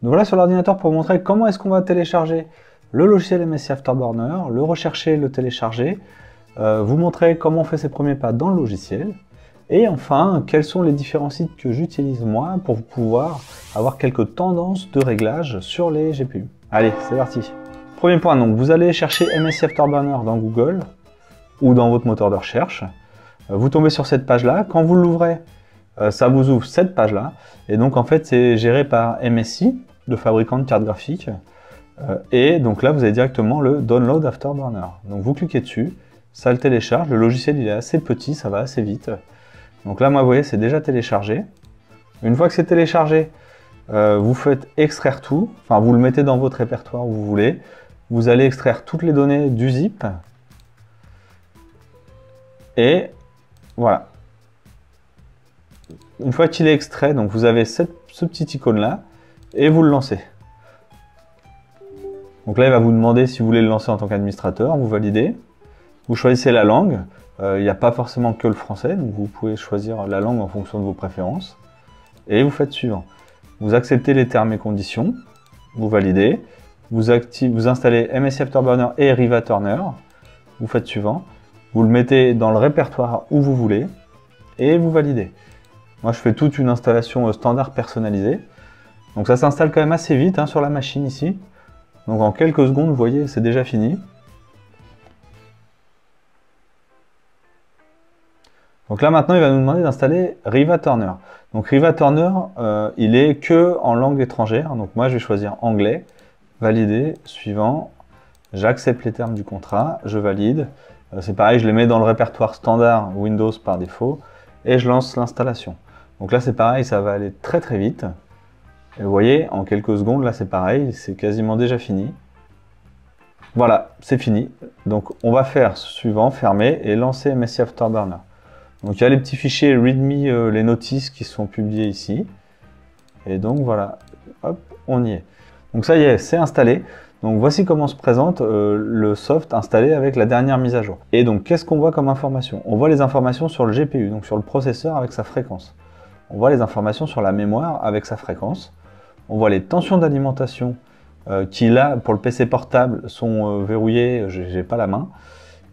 Donc voilà sur l'ordinateur pour vous montrer comment est-ce qu'on va télécharger le logiciel MSI Afterburner, le rechercher, le télécharger, vous montrer comment on fait ses premiers pas dans le logiciel, et enfin, quels sont les différents sites que j'utilise moi pour pouvoir avoir quelques tendances de réglage sur les GPU. Allez, c'est parti. Premier point, donc vous allez chercher MSI Afterburner dans Google ou dans votre moteur de recherche. Vous tombez sur cette page-là. Quand vous l'ouvrez, ça vous ouvre cette page-là. Et donc en fait, c'est géré par MSI, le fabricant de cartes graphiques. Et donc là, vous avez directement le Download Afterburner. Donc vous cliquez dessus, ça le télécharge. Le logiciel, il est assez petit, ça va assez vite. Donc là, moi, vous voyez, c'est déjà téléchargé. Une fois que c'est téléchargé, vous faites extraire tout. Enfin, vous le mettez dans votre répertoire où vous voulez. Vous allez extraire toutes les données du zip. Et voilà. Une fois qu'il est extrait, donc vous avez ce petit icône-là. Et vous le lancez. Donc là, il va vous demander si vous voulez le lancer en tant qu'administrateur. Vous validez. Vous choisissez la langue. Il n'y a pas forcément que le français, donc vous pouvez choisir la langue en fonction de vos préférences. Et vous faites suivant. Vous acceptez les termes et conditions, vous validez, vous installez MSI Afterburner et Riva Turner, vous faites suivant, vous le mettez dans le répertoire où vous voulez, et vous validez. Moi je fais toute une installation standard personnalisée, donc ça s'installe quand même assez vite hein, sur la machine ici. Donc en quelques secondes, vous voyez, c'est déjà fini. Donc là maintenant il va nous demander d'installer Riva Turner. Donc Riva Turner, il est que en langue étrangère. Donc moi je vais choisir anglais, valider, suivant, j'accepte les termes du contrat, je valide. C'est pareil, je les mets dans le répertoire standard Windows par défaut et je lance l'installation. Donc là c'est pareil, ça va aller très très vite. Et vous voyez, en quelques secondes, là c'est pareil, c'est quasiment déjà fini. Voilà, c'est fini. Donc on va faire suivant, fermer et lancer MSI Afterburner. Donc il y a les petits fichiers README, les notices qui sont publiés ici. Et donc voilà, hop, on y est. Donc ça y est, c'est installé. Donc voici comment se présente le soft installé avec la dernière mise à jour. Et donc qu'est-ce qu'on voit comme information? On voit les informations sur le GPU, donc sur le processeur avec sa fréquence. On voit les informations sur la mémoire avec sa fréquence. On voit les tensions d'alimentation qui là, pour le PC portable, sont verrouillées, j'ai pas la main.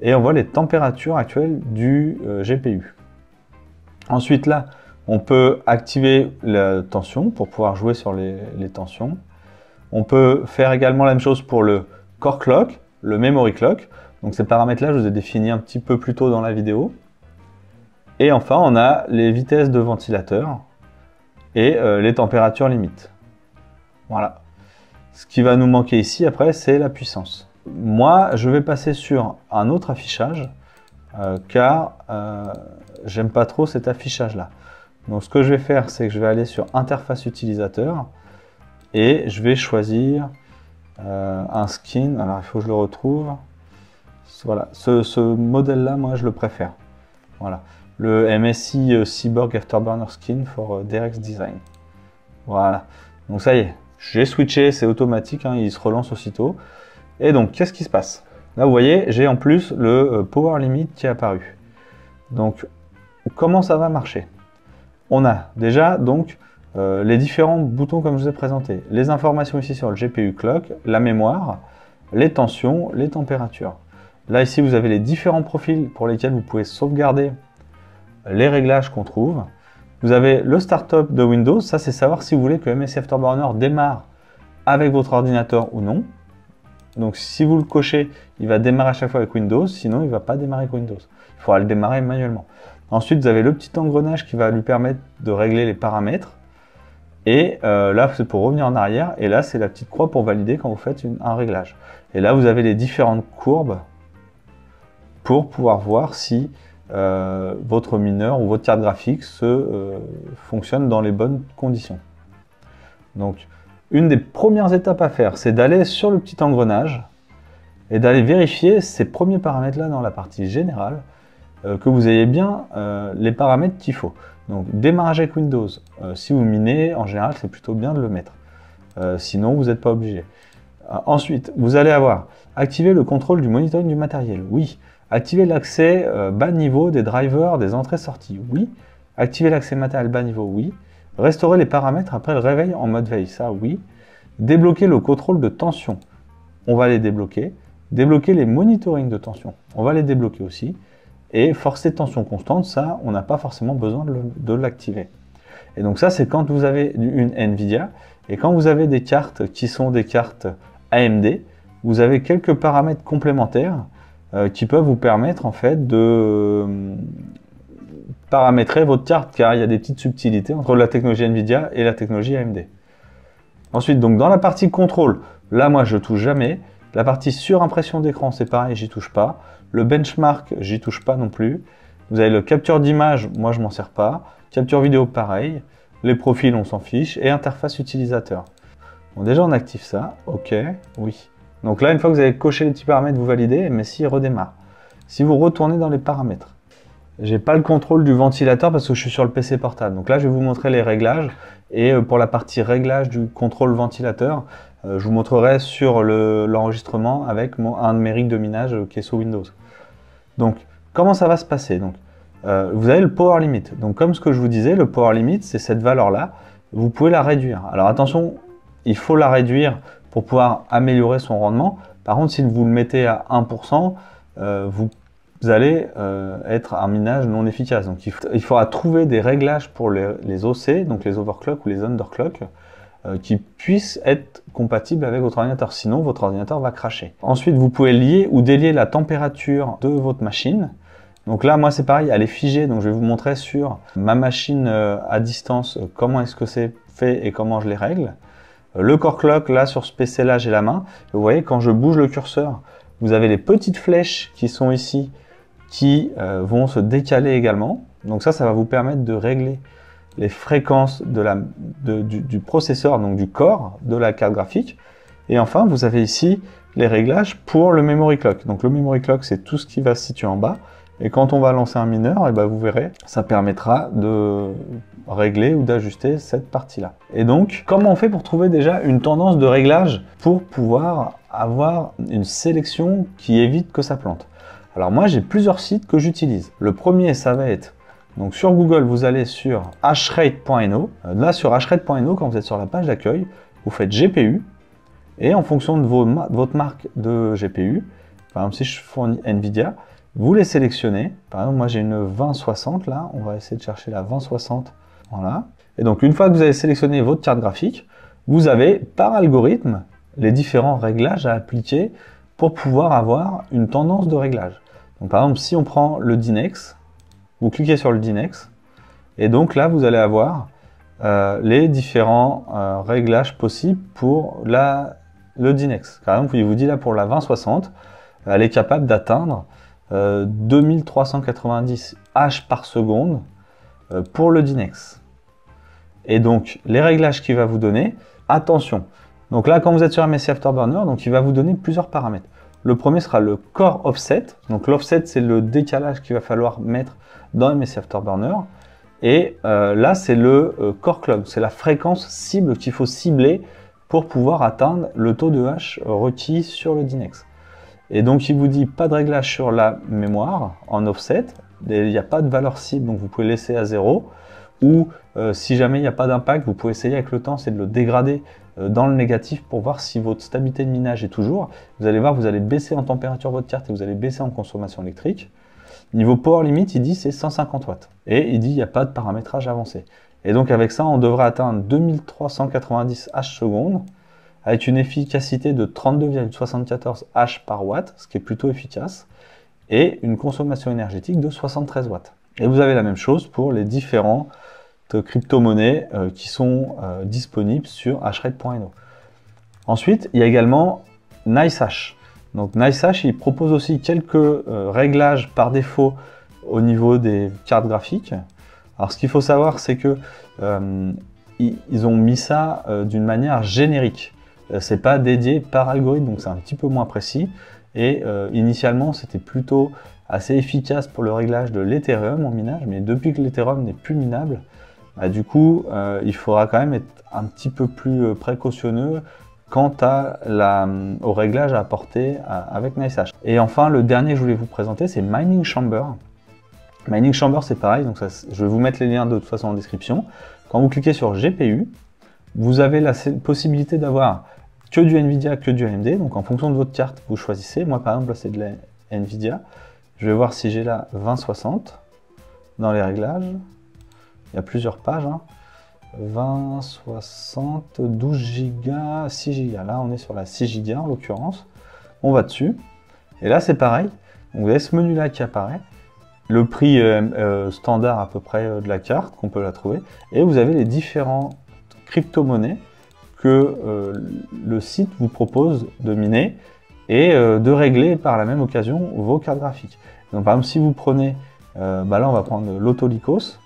Et on voit les températures actuelles du GPU. Ensuite là, on peut activer la tension pour pouvoir jouer sur les tensions. On peut faire également la même chose pour le Core Clock, le Memory Clock. Donc ces paramètres-là, je vous ai définis un petit peu plus tôt dans la vidéo. Et enfin, on a les vitesses de ventilateur et les températures limites. Voilà. Ce qui va nous manquer ici après, c'est la puissance. Moi, je vais passer sur un autre affichage car j'aime pas trop cet affichage-là. Donc ce que je vais faire, c'est que je vais aller sur Interface utilisateur et je vais choisir un skin. Alors il faut que je le retrouve. Voilà, ce modèle-là, moi je le préfère. Voilà, le MSI Cyborg Afterburner Skin for DirectX Design. Voilà, donc ça y est, j'ai switché, c'est automatique, hein, il se relance aussitôt. Et donc, qu'est-ce qui se passe? Là, vous voyez, j'ai en plus le Power Limit qui est apparu. Donc, comment ça va marcher? On a déjà donc les différents boutons comme je vous ai présenté. Les informations ici sur le GPU Clock, la mémoire, les tensions, les températures. Là, ici, vous avez les différents profils pour lesquels vous pouvez sauvegarder les réglages qu'on trouve. Vous avez le Startup de Windows. Ça, c'est savoir si vous voulez que MSI Afterburner démarre avec votre ordinateur ou non. Donc si vous le cochez, il va démarrer à chaque fois avec Windows, sinon il ne va pas démarrer avec Windows. Il faudra le démarrer manuellement. Ensuite, vous avez le petit engrenage qui va lui permettre de régler les paramètres. Et là, c'est pour revenir en arrière. Et là, c'est la petite croix pour valider quand vous faites un réglage. Et là, vous avez les différentes courbes pour pouvoir voir si votre mineur ou votre carte graphique fonctionne dans les bonnes conditions. Donc, une des premières étapes à faire, c'est d'aller sur le petit engrenage et d'aller vérifier ces premiers paramètres-là dans la partie générale, que vous ayez bien les paramètres qu'il faut. Donc, démarrage avec Windows, si vous minez, en général, c'est plutôt bien de le mettre. Sinon, vous n'êtes pas obligé. Ensuite, vous allez avoir activé le contrôle du monitoring du matériel. Oui. Activer l'accès bas niveau des drivers des entrées-sorties. Oui. Activer l'accès matériel bas niveau. Oui. Restaurer les paramètres après le réveil en mode veille, ça oui. Débloquer le contrôle de tension. On va les débloquer. Débloquer les monitoring de tension. On va les débloquer aussi. Et forcer tension constante, ça, on n'a pas forcément besoin de l'activer. Et donc ça, c'est quand vous avez une NVIDIA. Et quand vous avez des cartes qui sont des cartes AMD, vous avez quelques paramètres complémentaires qui peuvent vous permettre en fait de paramétrer votre carte, car il y a des petites subtilités entre la technologie NVIDIA et la technologie AMD. Ensuite, donc dans la partie contrôle, là moi je touche jamais. La partie surimpression d'écran, c'est pareil, j'y touche pas. Le benchmark, j'y touche pas non plus. Vous avez le capture d'image, moi je m'en sers pas. Capture vidéo, pareil. Les profils, on s'en fiche. Et interface utilisateur. Bon, déjà on active ça. OK, oui. Donc là, une fois que vous avez coché les petits paramètres, vous validez, mais s'il redémarre. Si vous retournez dans les paramètres, j'ai pas le contrôle du ventilateur parce que je suis sur le PC portable. Donc là, je vais vous montrer les réglages. Et pour la partie réglage du contrôle ventilateur, je vous montrerai sur l'enregistrement avec un de mes rigs de minage qui est sous Windows. Donc, comment ça va se passer? Donc, vous avez le power limit. Donc, comme ce que je vous disais, le power limit, c'est cette valeur-là. Vous pouvez la réduire. Alors, attention, il faut la réduire pour pouvoir améliorer son rendement. Par contre, si vous le mettez à 1%, vous allez être un minage non efficace. Donc, il faudra trouver des réglages pour les OC, donc les overclock ou les underclock, qui puissent être compatibles avec votre ordinateur. Sinon, votre ordinateur va cracher. Ensuite, vous pouvez lier ou délier la température de votre machine. Donc là, moi, c'est pareil, elle est figée. Donc, je vais vous montrer sur ma machine à distance comment est-ce que c'est fait et comment je les règle. Le core clock, là, sur ce PC-là, j'ai la main. Vous voyez, quand je bouge le curseur, vous avez les petites flèches qui sont ici qui vont se décaler également. Donc ça va vous permettre de régler les fréquences du processeur, donc du corps de la carte graphique. Et enfin, vous avez ici les réglages pour le memory clock. Donc le memory clock, c'est tout ce qui va se situer en bas. Et quand on va lancer un mineur, et ben vous verrez, ça permettra de régler ou d'ajuster cette partie-là. Et donc, comment on fait pour trouver déjà une tendance de réglage pour pouvoir avoir une sélection qui évite que ça plante? Alors moi, j'ai plusieurs sites que j'utilise. Le premier, ça va être, donc sur Google, vous allez sur hashrate.no. Là, sur hashrate.no, quand vous êtes sur la page d'accueil, vous faites GPU. Et en fonction de votre marque de GPU, par exemple, si je fournis NVIDIA, vous les sélectionnez. Par exemple, moi, j'ai une 2060 là. On va essayer de chercher la 2060. Voilà. Et donc, une fois que vous avez sélectionné votre carte graphique, vous avez, par algorithme, les différents réglages à appliquer pour pouvoir avoir une tendance de réglage. Donc, par exemple, si on prend le Dynex, vous cliquez sur le Dynex, et donc là, vous allez avoir les différents réglages possibles pour le Dynex. Par exemple, il vous dit là pour la 2060, elle est capable d'atteindre 2390 H par seconde pour le Dynex. Et donc, les réglages qu'il va vous donner, attention. Donc là, quand vous êtes sur MSI Afterburner, donc il va vous donner plusieurs paramètres. Le premier sera le core offset. Donc l'offset, c'est le décalage qu'il va falloir mettre dans MSI Afterburner. Et là, c'est le core clock. C'est la fréquence cible qu'il faut cibler pour pouvoir atteindre le taux de H requis sur le Dynex. Et donc, il vous dit pas de réglage sur la mémoire en offset. Il n'y a pas de valeur cible, donc vous pouvez laisser à 0. Ou si jamais il n'y a pas d'impact, vous pouvez essayer avec le temps, c'est de le dégrader dans le négatif pour voir si votre stabilité de minage est toujours. Vous allez voir, vous allez baisser en température votre carte et vous allez baisser en consommation électrique. Niveau power limit, il dit c'est 150 watts. Et il dit il n'y a pas de paramétrage avancé. Et donc avec ça, on devrait atteindre 2390 H secondes avec une efficacité de 32,74 H par watt, ce qui est plutôt efficace, et une consommation énergétique de 73 watts. Et vous avez la même chose pour les différentes crypto-monnaies qui sont disponibles sur hashrate.no. Ensuite, il y a également NiceHash. Donc NiceHash, il propose aussi quelques réglages par défaut au niveau des cartes graphiques. Alors ce qu'il faut savoir, c'est que ils ont mis ça d'une manière générique. C'est pas dédié par algorithme, donc c'est un petit peu moins précis. Et initialement, c'était plutôt assez efficace pour le réglage de l'Ethereum en minage, mais depuis que l'Ethereum n'est plus minable, bah, du coup, il faudra quand même être un petit peu plus précautionneux quant au réglage à apporter avec NiceHash. Et enfin, le dernier que je voulais vous présenter, c'est Mining Chamber. Mining Chamber, c'est pareil, donc je vais vous mettre les liens de toute façon en description. Quand vous cliquez sur GPU, Vous avez la possibilité d'avoir que du Nvidia, que du AMD. Donc en fonction de votre carte, vous choisissez. Moi par exemple, là c'est de la Nvidia. Je vais voir si j'ai là 2060 dans les réglages. Il y a plusieurs pages. 2060, 12 Go, 6 Go. Là on est sur la 6 Go en l'occurrence. On va dessus. Et là c'est pareil. Donc, vous avez ce menu là qui apparaît. Le prix standard à peu près de la carte, qu'on peut la trouver. Et vous avez les différentes crypto-monnaies que le site vous propose de miner et de régler par la même occasion vos cartes graphiques. Donc par exemple, si vous prenez, là on va prendre l'Autolycos.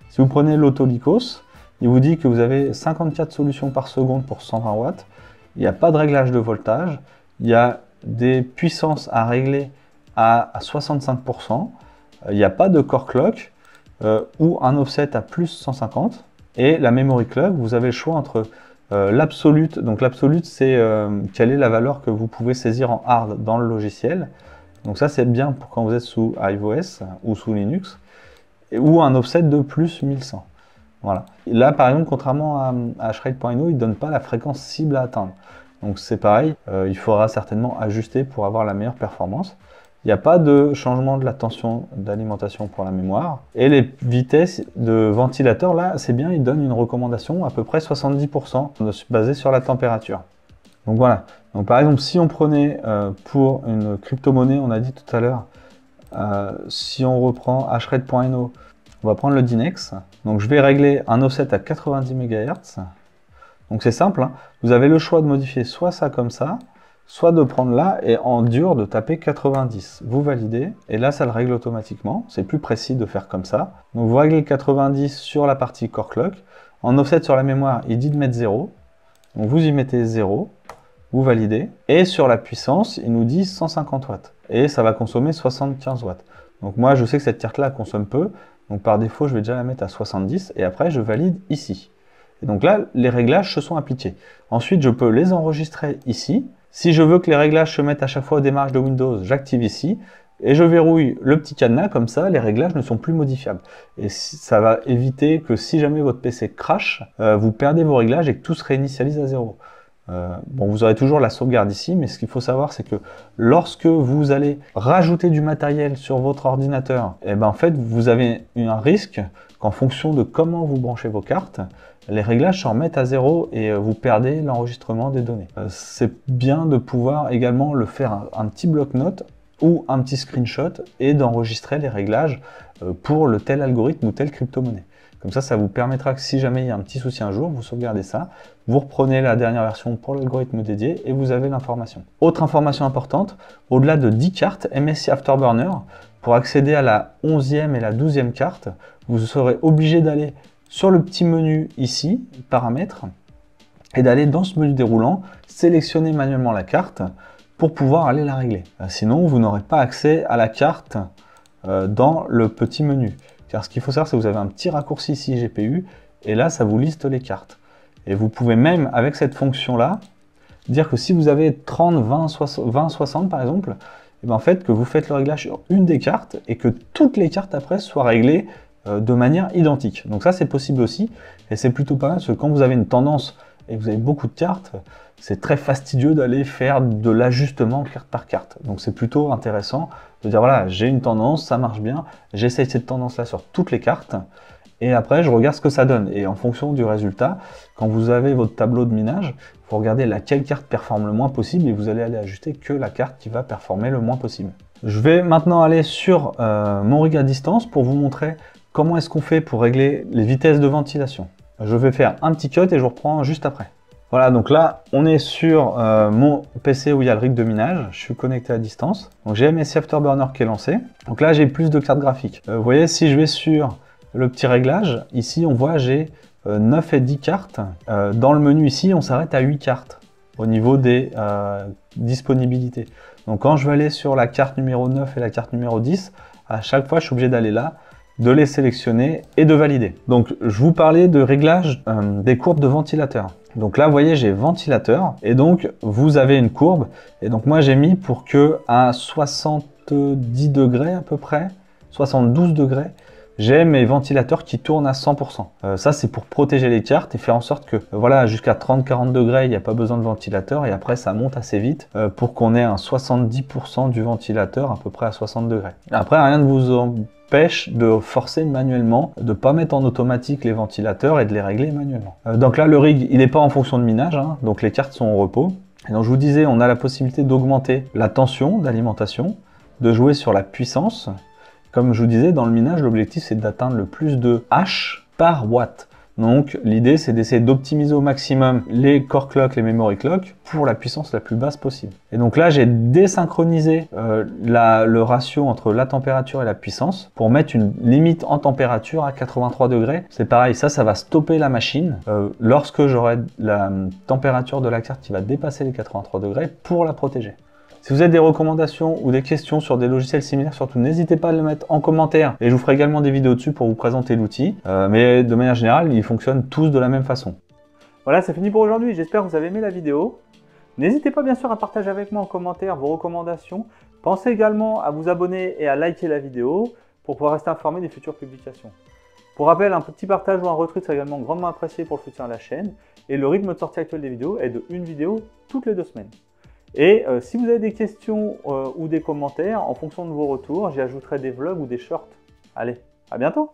Si vous prenez l'Autolycos, il vous dit que vous avez 54 solutions par seconde pour 120 watts. Il n'y a pas de réglage de voltage. Il y a des puissances à régler à 65%. Il n'y a pas de core clock ou un offset à plus 150. Et la memory clock, vous avez le choix entre l'absolute. Donc l'absolute, c'est quelle est la valeur que vous pouvez saisir en hard dans le logiciel. Donc ça, c'est bien pour quand vous êtes sous iOS ou sous Linux. Ou un offset de plus 1100. Voilà. Et là, par exemple, contrairement à Hashrate.io, il ne donne pas la fréquence cible à atteindre. Donc c'est pareil, il faudra certainement ajuster pour avoir la meilleure performance. Il n'y a pas de changement de la tension d'alimentation pour la mémoire. Et les vitesses de ventilateur, là, c'est bien, ils donnent une recommandation à peu près 70% basée sur la température. Donc voilà. Donc par exemple, si on prenait pour une crypto-monnaie, on a dit tout à l'heure, si on reprend Hashrate.io, on va prendre le Dynex. Donc je vais régler un offset à 90 MHz. Donc c'est simple, hein. Vous avez le choix de modifier soit ça comme ça, soit de prendre là et en dur de taper 90. Vous validez et là ça le règle automatiquement. C'est plus précis de faire comme ça. Donc vous réglez 90 sur la partie core clock. En offset sur la mémoire, il dit de mettre 0. Donc vous y mettez 0, vous validez. Et sur la puissance, il nous dit 150 watts. Et ça va consommer 75 watts. Donc moi je sais que cette carte là consomme peu. Donc par défaut, je vais déjà la mettre à 70 et après je valide ici. Et donc là, les réglages se sont appliqués. Ensuite, je peux les enregistrer ici. Si je veux que les réglages se mettent à chaque fois au démarrage de Windows, j'active ici et je verrouille le petit cadenas, comme ça les réglages ne sont plus modifiables. Et ça va éviter que si jamais votre PC crash, vous perdez vos réglages et que tout se réinitialise à zéro. Bon, vous aurez toujours la sauvegarde ici, mais ce qu'il faut savoir, c'est que lorsque vous allez rajouter du matériel sur votre ordinateur, et ben en fait, vous avez un risque qu'en fonction de comment vous branchez vos cartes, les réglages se remettent à zéro et vous perdez l'enregistrement des données. C'est bien de pouvoir également le faire un petit bloc-notes ou un petit screenshot et d'enregistrer les réglages pour le tel algorithme ou telle crypto-monnaie. Comme ça vous permettra que si jamais il y a un petit souci un jour, vous sauvegardez ça, vous reprenez la dernière version pour l'algorithme dédié et vous avez l'information. Autre information importante, au-delà de 10 cartes MSI Afterburner, pour accéder à la 11e et la 12e carte, vous serez obligé d'aller sur le petit menu ici, paramètres, et d'aller dans ce menu déroulant, sélectionner manuellement la carte pour pouvoir aller la régler. Sinon, vous n'aurez pas accès à la carte dans le petit menu. Car ce qu'il faut savoir, c'est que vous avez un petit raccourci ici GPU, et là, ça vous liste les cartes. Et vous pouvez même, avec cette fonction-là, dire que si vous avez 30, 20, 60 par exemple, et bien en fait, que vous faites le réglage sur une des cartes, et que toutes les cartes après soient réglées de manière identique. Donc ça, c'est possible aussi, et c'est plutôt pas mal, parce que quand vous avez une tendance, et que vous avez beaucoup de cartes, c'est très fastidieux d'aller faire de l'ajustement carte par carte. Donc c'est plutôt intéressant de dire, voilà, j'ai une tendance, ça marche bien, j'essaye cette tendance-là sur toutes les cartes, et après je regarde ce que ça donne. Et en fonction du résultat, quand vous avez votre tableau de minage, il faut regarder laquelle carte performe le moins possible, et vous allez aller ajuster que la carte qui va performer le moins possible. Je vais maintenant aller sur mon rig à distance pour vous montrer comment est-ce qu'on fait pour régler les vitesses de ventilation. Je vais faire un petit cut et je vous reprends juste après. Voilà, donc là, on est sur mon PC où il y a le rig de minage. Je suis connecté à distance. Donc j'ai MSI Afterburner qui est lancé. Donc là, j'ai plus de cartes graphiques. Vous voyez, si je vais sur le petit réglage, ici, on voit j'ai 9 et 10 cartes. Dans le menu ici, on s'arrête à 8 cartes au niveau des disponibilités. Donc quand je vais aller sur la carte numéro 9 et la carte numéro 10, à chaque fois, je suis obligé d'aller là, de les sélectionner et de valider. Donc je vous parlais de réglage des courbes de ventilateur. Donc là vous voyez j'ai ventilateur et donc vous avez une courbe et donc moi j'ai mis pour que à 70 degrés à peu près, 72 degrés, j'ai mes ventilateurs qui tournent à 100%. Ça, c'est pour protéger les cartes et faire en sorte que, voilà, jusqu'à 30-40 degrés, il n'y a pas besoin de ventilateur et après, ça monte assez vite pour qu'on ait un 70% du ventilateur à peu près à 60 degrés. Après, rien ne vous empêche de forcer manuellement, de ne pas mettre en automatique les ventilateurs et de les régler manuellement. Donc là, le rig, il n'est pas en fonction de minage, hein, donc les cartes sont au repos. Et donc, je vous disais, on a la possibilité d'augmenter la tension d'alimentation, de jouer sur la puissance. Comme je vous disais, dans le minage, l'objectif c'est d'atteindre le plus de H par watt. Donc l'idée c'est d'essayer d'optimiser au maximum les core clock, les memory clock pour la puissance la plus basse possible. Et donc là j'ai désynchronisé le ratio entre la température et la puissance pour mettre une limite en température à 83 degrés. C'est pareil, ça va stopper la machine lorsque j'aurai la température de la carte qui va dépasser les 83 degrés pour la protéger. Si vous avez des recommandations ou des questions sur des logiciels similaires, surtout n'hésitez pas à le mettre en commentaire et je vous ferai également des vidéos dessus pour vous présenter l'outil. Mais de manière générale, ils fonctionnent tous de la même façon. Voilà, c'est fini pour aujourd'hui. J'espère que vous avez aimé la vidéo. N'hésitez pas bien sûr à partager avec moi en commentaire vos recommandations. Pensez également à vous abonner et à liker la vidéo pour pouvoir rester informé des futures publications. Pour rappel, un petit partage ou un retweet serait également grandement apprécié pour le soutien à la chaîne. Et le rythme de sortie actuel des vidéos est de une vidéo toutes les 2 semaines. Et si vous avez des questions ou des commentaires, en fonction de vos retours, j'y ajouterai des vlogs ou des shorts. Allez, à bientôt!